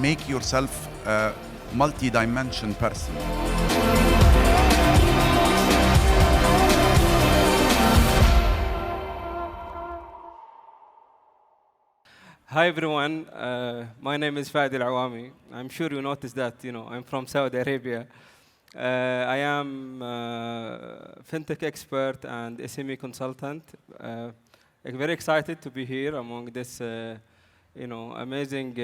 make yourself a multi-dimension person. Hi everyone, my name is Fadi Al-Awami. I'm sure you noticed that, I'm from Saudi Arabia. I am a fintech expert and SME consultant. Very excited to be here among this, amazing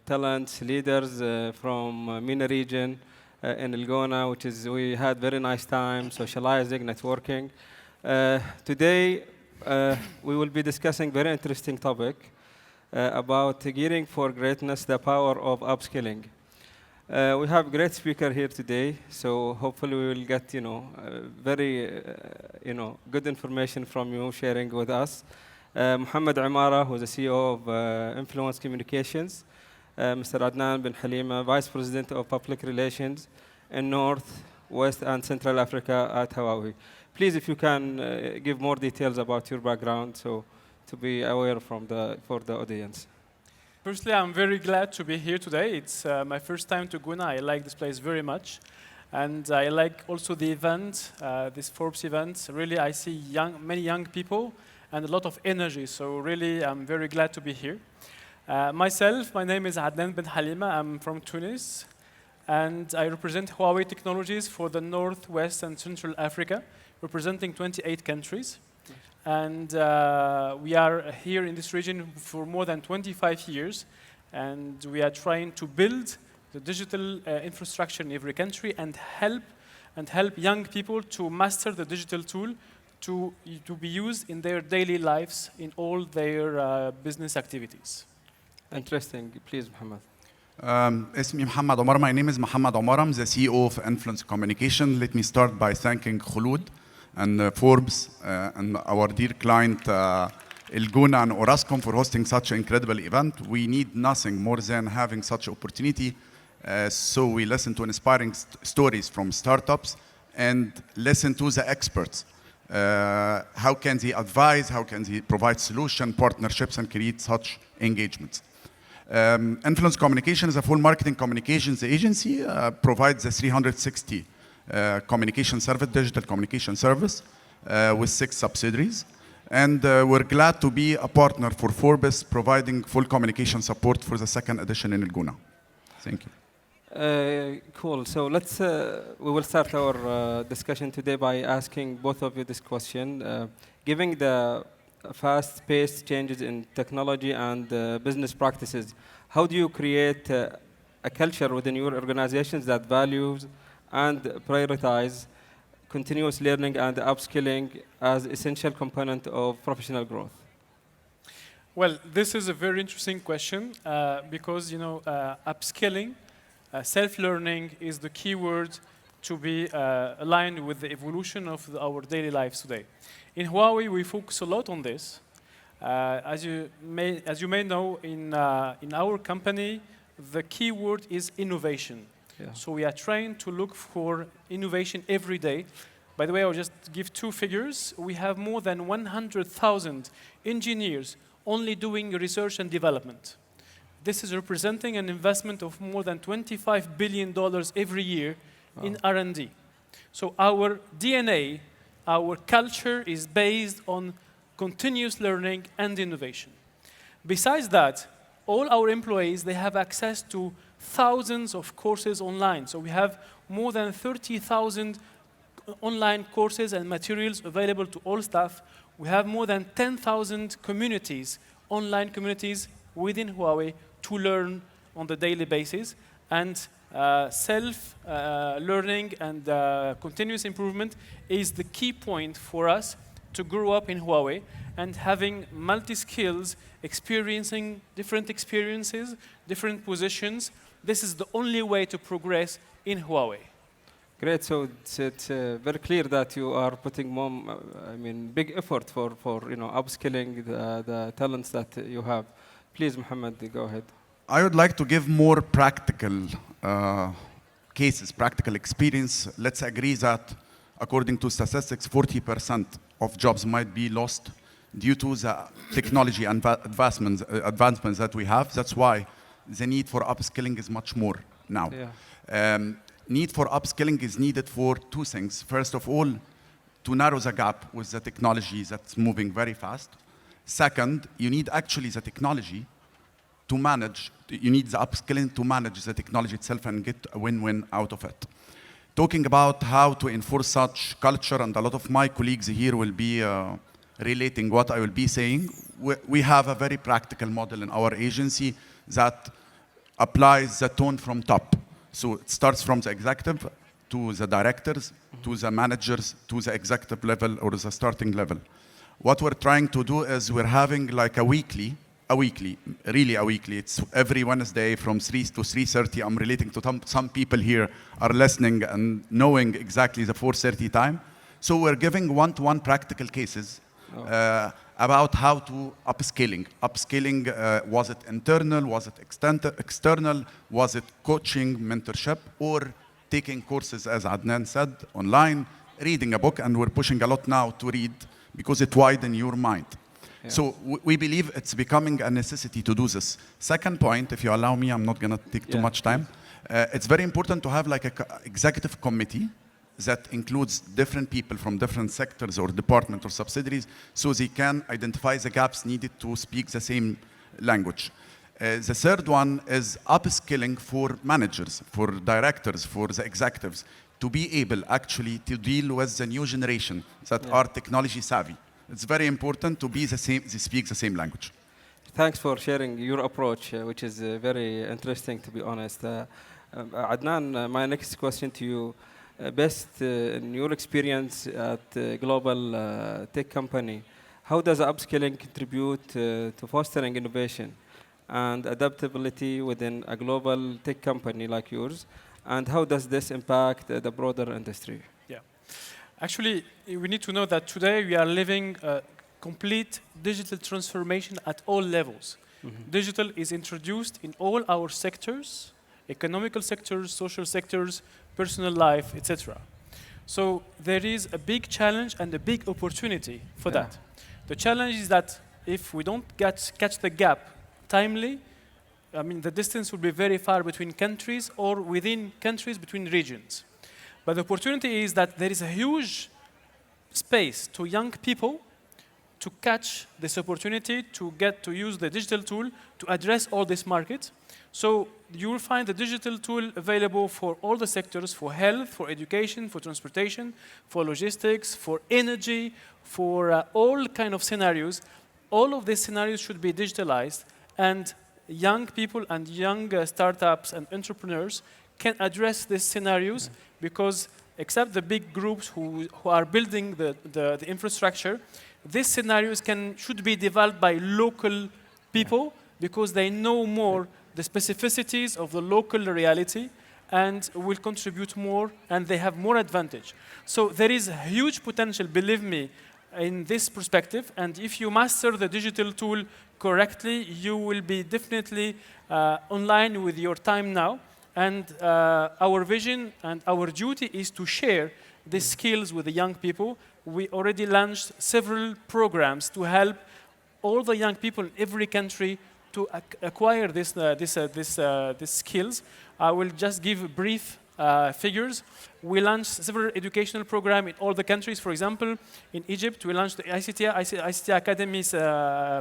talents, leaders from MENA region in El Gona, we had very nice time socializing, networking. Today, we will be discussing very interesting topic. About gearing for greatness, the power of upskilling. We have a great speaker here today, so hopefully we will get, very, good information from you sharing with us. Mohammed Amara, who's the CEO of Influence Communications. Mr. Adnan bin Halima, Vice President of Public Relations in North, West, and Central Africa at Huawei. Please, if you can give more details about your background, to be aware for the audience. Firstly, I'm very glad to be here today. It's my first time to Guna. I like this place very much. And I like also the event, this Forbes event. Really, I see many young people and a lot of energy. So really, I'm very glad to be here. Myself, my name is Adnan bin Halima. I'm from Tunis. And I represent Huawei Technologies for the North, West, and Central Africa, representing 28 countries. And we are here in this region for more than 25 years. And we are trying to build the digital infrastructure in every country and help young people to master the digital tool to be used in their daily lives in all their business activities. Interesting. Please, Mohammed. اسمي محمد عمر. My name is Mohammed Omar. I'm the CEO of Influence Communication. Let me start by thanking Khulud and Forbes and our dear client El Guna and Orascom for hosting such an incredible event. We need nothing more than having such opportunity. So we listen to inspiring stories from startups and listen to the experts. How can they advise, how can they provide solution, partnerships, and create such engagements. Influence Communication is a full marketing communications agency, provides a 360 communication service, digital communication service with 6 subsidiaries. And we're glad to be a partner for Forbes, providing full communication support for the 2nd edition in El Guna. Thank you. Cool. So we will start our discussion today by asking both of you this question. Given the fast-paced changes in technology and business practices, how do you create a culture within your organizations that values and prioritize continuous learning and upskilling as essential component of professional growth? Well, this is a very interesting question because upskilling, self-learning is the key word to be aligned with the evolution of our daily lives today. In Huawei, we focus a lot on this. As you may know, in our company, the key word is innovation. Yeah. So we are trying to look for innovation every day. By the way, I'll just give 2 figures. We have more than 100,000 engineers only doing research and development. This is representing an investment of more than $25 billion every year in R&D. So our DNA, our culture is based on continuous learning and innovation. Besides that, all our employees, they have access to thousands of courses online. So we have more than 30,000 online courses and materials available to all staff. We have more than 10,000 communities, online communities within Huawei to learn on the daily basis. And self-learning and continuous improvement is the key point for us to grow up in Huawei and having multi-skills, experiencing different experiences, different positions. This is the only way to progress in Huawei. Great. So it's very clear that you are putting more, big effort for upskilling the talents that you have. Please, Mohammed, go ahead. I would like to give more practical cases, practical experience. Let's agree that, according to statistics, 40% of jobs might be lost due to the technology and advancements that we have. That's why the need for upskilling is much more now. Yeah. Need for upskilling is needed for two things. First of all, to narrow the gap with the technology that's moving very fast. Second, you need actually the technology to manage, you need the upskilling to manage the technology itself and get a win-win out of it. Talking about how to enforce such culture, and a lot of my colleagues here will be relating what I will be saying. We have a very practical model in our agency that applies the tone from top. So it starts from the executive to the directors, to the managers, to the executive level or the starting level. What we're trying to do is we're having like a weekly, really a weekly. It's every Wednesday from 3 to 3:30. I'm relating to some people here are listening and knowing exactly the 4:30 time. So we're giving one-to-one practical cases about how to upskilling. Upskilling, was it internal, was it external, was it coaching, mentorship, or taking courses, as Adnan said, online, reading a book, and we're pushing a lot now to read because it widens your mind. Yeah. So we believe it's becoming a necessity to do this. Second point, if you allow me, I'm not going to take too much time. It's very important to have like an executive committee that includes different people from different sectors or departments or subsidiaries, so they can identify the gaps needed to speak the same language. The third one is upskilling for managers, for directors, for the executives, to be able actually to deal with the new generation that are technology savvy. It's very important to be the same, they speak the same language. Thanks for sharing your approach, which is very interesting, to be honest. Adnan, my next question to you. Best in your experience at a global tech company, how does upskilling contribute to fostering innovation and adaptability within a global tech company like yours? And how does this impact the broader industry? Yeah. Actually, we need to know that today we are living a complete digital transformation at all levels. Mm-hmm. Digital is introduced in all our sectors, economical sectors, social sectors, personal life, etc. So there is a big challenge and a big opportunity for that. The challenge is that if we don't catch the gap timely, I mean, the distance will be very far between countries or within countries, between regions. But the opportunity is that there is a huge space to young people to catch this opportunity, to get to use the digital tool to address all this market. So you will find the digital tool available for all the sectors, for health, for education, for transportation, for logistics, for energy, for all kind of scenarios. All of these scenarios should be digitalized, and young people and young startups and entrepreneurs can address these scenarios because except the big groups who are building the infrastructure, these scenarios should be developed by local people because they know more the specificities of the local reality and will contribute more, and they have more advantage. So there is a huge potential, believe me, in this perspective, and if you master the digital tool correctly, you will be definitely online with your time now, and our vision and our duty is to share these skills with the young people. We already launched several programs to help all the young people in every country to acquire these skills. I will just give brief figures. We launched several educational programs in all the countries. For example, in Egypt, we launched the ICT Academies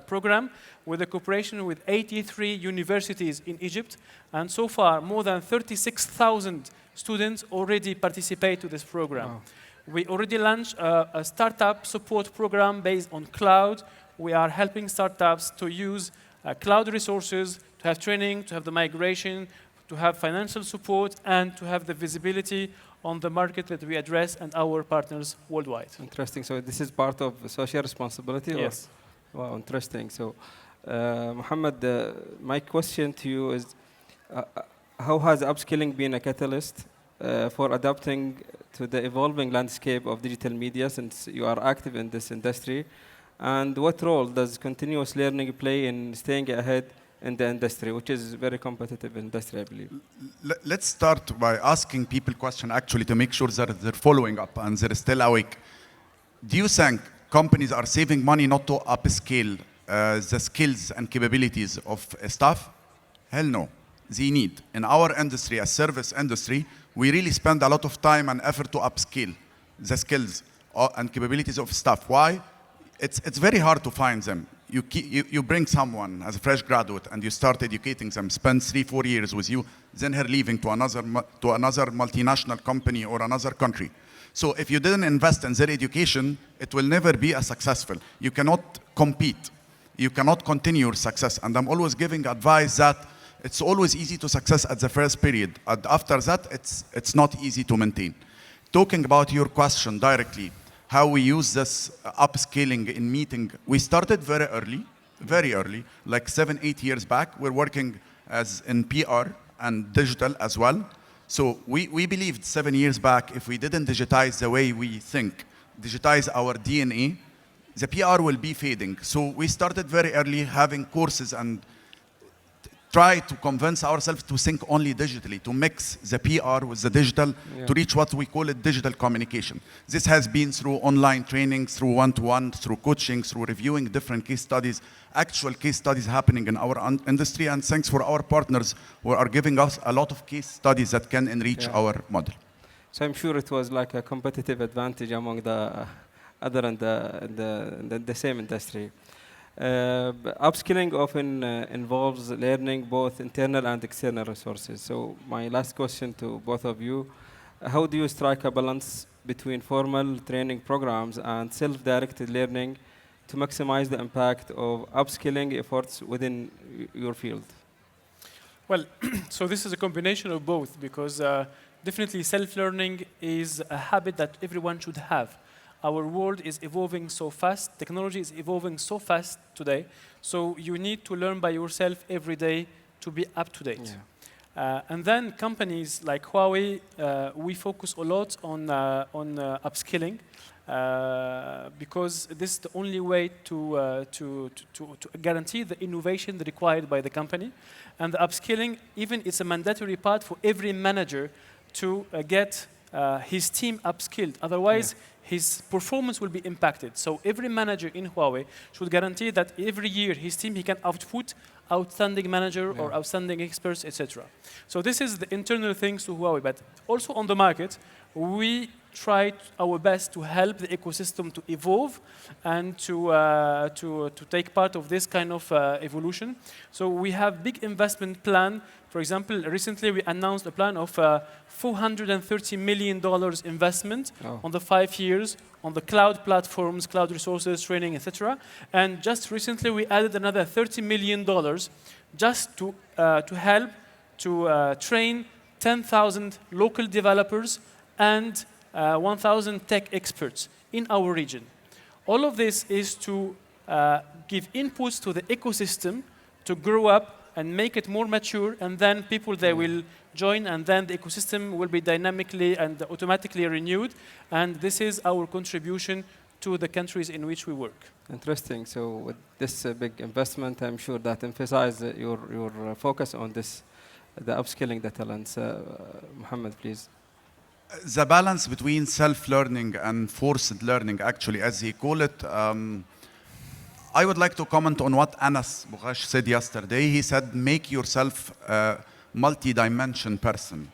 program with a cooperation with 83 universities in Egypt. And so far, more than 36,000 students already participate to this program. Wow. We already launched a startup support program based on cloud. We are helping startups to use cloud resources, to have training, to have the migration, to have financial support, and to have the visibility on the market that we address and our partners worldwide. Interesting. So this is part of social responsibility? Yes. Wow, interesting. So, Mohammed, my question to you is, how has upskilling been a catalyst for adapting to the evolving landscape of digital media since you are active in this industry? And what role does continuous learning play in staying ahead in the industry, which is a very competitive industry, I believe? Let's start by asking people questions actually to make sure that they're following up and they're still awake. Do you think companies are saving money not to upscale the skills and capabilities of staff? Hell no. They need. In our industry, a service industry, we really spend a lot of time and effort to upskill the skills and capabilities of staff. Why? It's very hard to find them. You bring someone as a fresh graduate and you start educating them, spend 3-4 years with you, then her leaving to another multinational company or another country. So if you didn't invest in their education, it will never be as successful. You cannot compete. You cannot continue your success. And I'm always giving advice that it's always easy to success at the first period. And after that, it's not easy to maintain. Talking about your question directly, how we use this upscaling in meeting, we started very early, like 7-8 years back. We're working as in PR and digital as well. So we believed 7 years back, if we didn't digitize the way we think, digitize our DNA, the PR will be fading. So we started very early having courses and try to convince ourselves to think only digitally, to mix the PR with the digital, to reach what we call it digital communication. This has been through online training, through one-to-one, through coaching, through reviewing different case studies, actual case studies happening in our industry, and thanks for our partners who are giving us a lot of case studies that can enrich our model. So I'm sure it was like a competitive advantage among the other and the same industry. Upskilling often involves learning both internal and external resources. So my last question to both of you, how do you strike a balance between formal training programs and self-directed learning to maximize the impact of upskilling efforts within your field? Well, so this is a combination of both, because definitely self-learning is a habit that everyone should have. Our world is evolving so fast, technology is evolving so fast today, so you need to learn by yourself every day to be up to date. And then companies like Huawei, we focus a lot on upskilling, because this is the only way to guarantee the innovation required by the company. And the upskilling, even it's a mandatory part for every manager to get his team upskilled. Otherwise, his performance will be impacted. So every manager in Huawei should guarantee that every year his team, he can output outstanding manager or outstanding experts, etc. So this is the internal things to Huawei. But also on the market, we try our best to help the ecosystem to evolve and to take part of this kind of evolution. So we have big investment plan. For example, recently we announced a plan of $430 million investment on the 5 years on the cloud platforms, cloud resources, training, etc. And just recently we added another $30 million just to help to train 10,000 local developers and 1,000 tech experts in our region. All of this is to give inputs to the ecosystem to grow up and make it more mature, and then people, they will join, and then the ecosystem will be dynamically and automatically renewed. And this is our contribution to the countries in which we work. Interesting. So with this big investment, I'm sure that emphasizes your focus on this, the upskilling the talents. Mohammed, please. The balance between self-learning and forced learning, actually, as he call it, I would like to comment on what Anas Bughash said yesterday. He said, make yourself a multi-dimension person.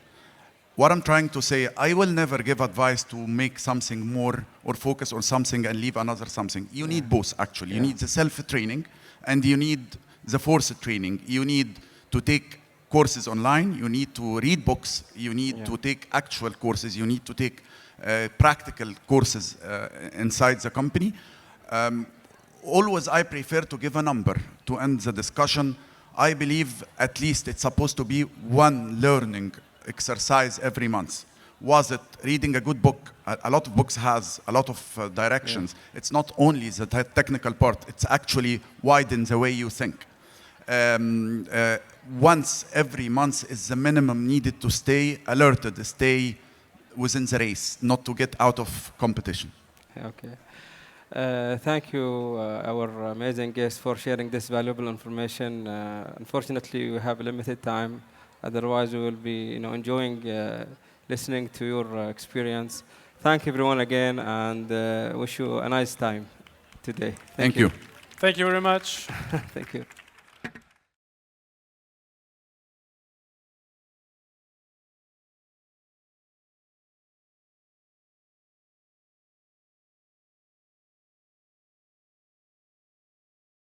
What I'm trying to say, I will never give advice to make something more or focus on something and leave another something. You need both, actually. You need the self-training and you need the forced training. You need to take courses online, you need to read books, you need to take actual courses, you need to take practical courses inside the company. Always I prefer to give a number to end the discussion. I believe at least it's supposed to be one learning exercise every month. Was it reading a good book? A lot of books has a lot of directions. It's not only the technical part, it's actually widen the way you think. Once every month is the minimum needed to stay alerted, stay within the race, not to get out of competition. Okay. Thank you, our amazing guest, for sharing this valuable information. Unfortunately, we have limited time. Otherwise, we will be, enjoying listening to your experience. Thank everyone again, and wish you a nice time today. Thank you. Thank you very much. Thank you.